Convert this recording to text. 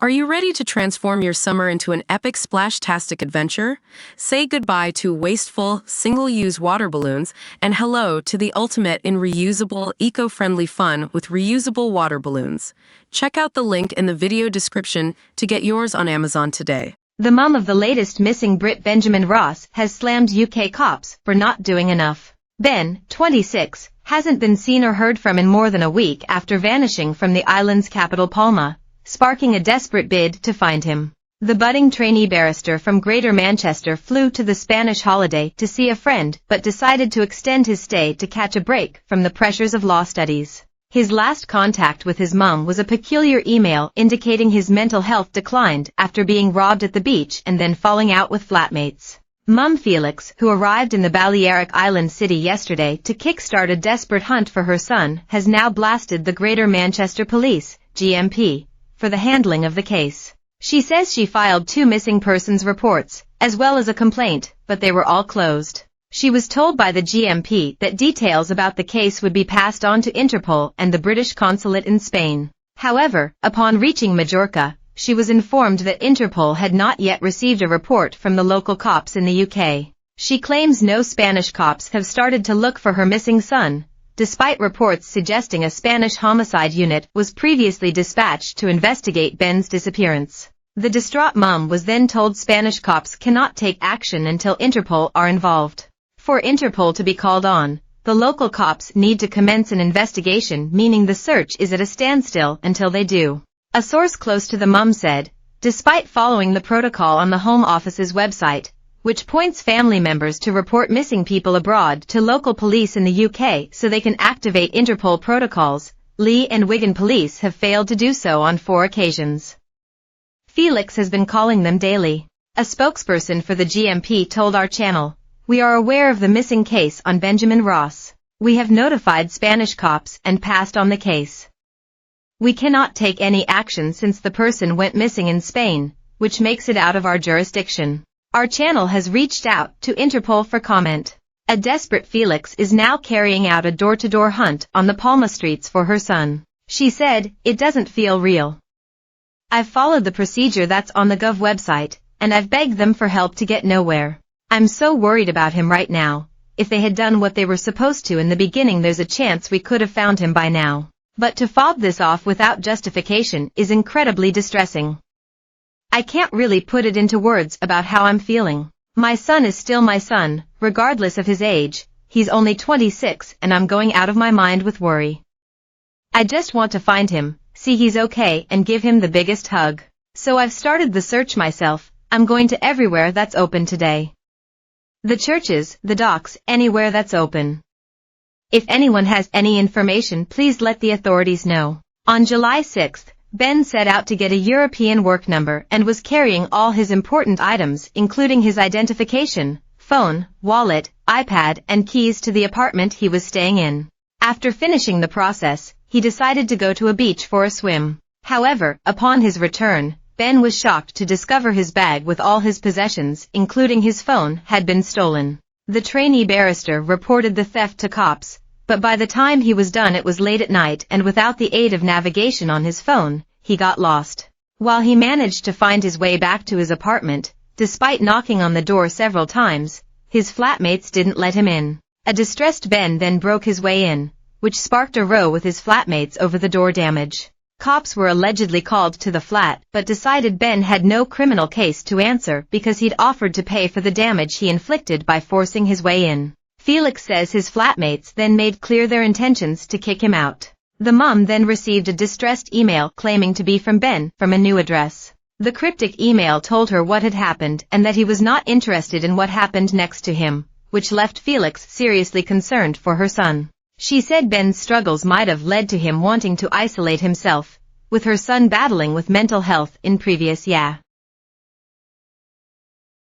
Are you ready to transform your summer into an epic splash-tastic adventure? Say goodbye to wasteful, single-use water balloons and hello to the ultimate in reusable, eco-friendly fun with reusable water balloons. Check out the link in the video description to get yours on Amazon today. The mum of the latest missing Brit Benjamin Ross has slammed UK cops for not doing enough. Ben, 26, hasn't been seen or heard from in more than a week after vanishing from the island's capital Palma, sparking a desperate bid to find him. The budding trainee barrister from Greater Manchester flew to the Spanish holiday to see a friend but decided to extend his stay to catch a break from the pressures of law studies. His last contact with his mum was a peculiar email indicating his mental health declined after being robbed at the beach and then falling out with flatmates. Mum Felix, who arrived in the Balearic Island city yesterday to kickstart a desperate hunt for her son, has now blasted the Greater Manchester Police, GMP, for the handling of the case. She says she filed 2 missing persons reports, as well as a complaint, but they were all closed. She was told by the GMP that details about the case would be passed on to Interpol and the British consulate in Spain. However, upon reaching Majorca, she was informed that Interpol had not yet received a report from the local cops in the UK. She claims no Spanish cops have started to look for her missing son, despite reports suggesting a Spanish homicide unit was previously dispatched to investigate Ben's disappearance. The distraught mum was then told Spanish cops cannot take action until Interpol are involved. For Interpol to be called on, the local cops need to commence an investigation, meaning the search is at a standstill until they do. A source close to the mum said, despite following the protocol on the Home Office's website, which points family members to report missing people abroad to local police in the UK so they can activate Interpol protocols, Lee and Wigan police have failed to do so on 4 occasions. Felix has been calling them daily. A spokesperson for the GMP told our channel, "We are aware of the missing case on Benjamin Ross. We have notified Spanish cops and passed on the case. We cannot take any action since the person went missing in Spain, which makes it out of our jurisdiction. Our channel has reached out to Interpol for comment." A desperate Felix is now carrying out a door-to-door hunt on the Palma streets for her son. She said, "It doesn't feel real. I've followed the procedure that's on the Gov website, and I've begged them for help to get nowhere. I'm so worried about him right now. If they had done what they were supposed to in the beginning, there's a chance we could have found him by now. But to fob this off without justification is incredibly distressing. I can't really put it into words about how I'm feeling. My son is still my son, regardless of his age. He's only 26 and I'm going out of my mind with worry. I just want to find him, see he's okay and give him the biggest hug. So I've started the search myself. I'm going to everywhere that's open today. The churches, the docks, anywhere that's open. If anyone has any information, please let the authorities know." On July 6th, Ben set out to get a European work number and was carrying all his important items, including his identification, phone, wallet, iPad, and keys to the apartment he was staying in. After finishing the process, he decided to go to a beach for a swim. However, upon his return, Ben was shocked to discover his bag with all his possessions, including his phone, had been stolen. The trainee barrister reported the theft to cops, but by the time he was done it was late at night and without the aid of navigation on his phone, he got lost. While he managed to find his way back to his apartment, despite knocking on the door several times, his flatmates didn't let him in. A distressed Ben then broke his way in, which sparked a row with his flatmates over the door damage. Cops were allegedly called to the flat but decided Ben had no criminal case to answer because he'd offered to pay for the damage he inflicted by forcing his way in. Felix says his flatmates then made clear their intentions to kick him out. The mum then received a distressed email claiming to be from Ben from a new address. The cryptic email told her what had happened and that he was not interested in what happened next to him, which left Felix seriously concerned for her son. She said Ben's struggles might have led to him wanting to isolate himself, with her son battling with mental health in previous years.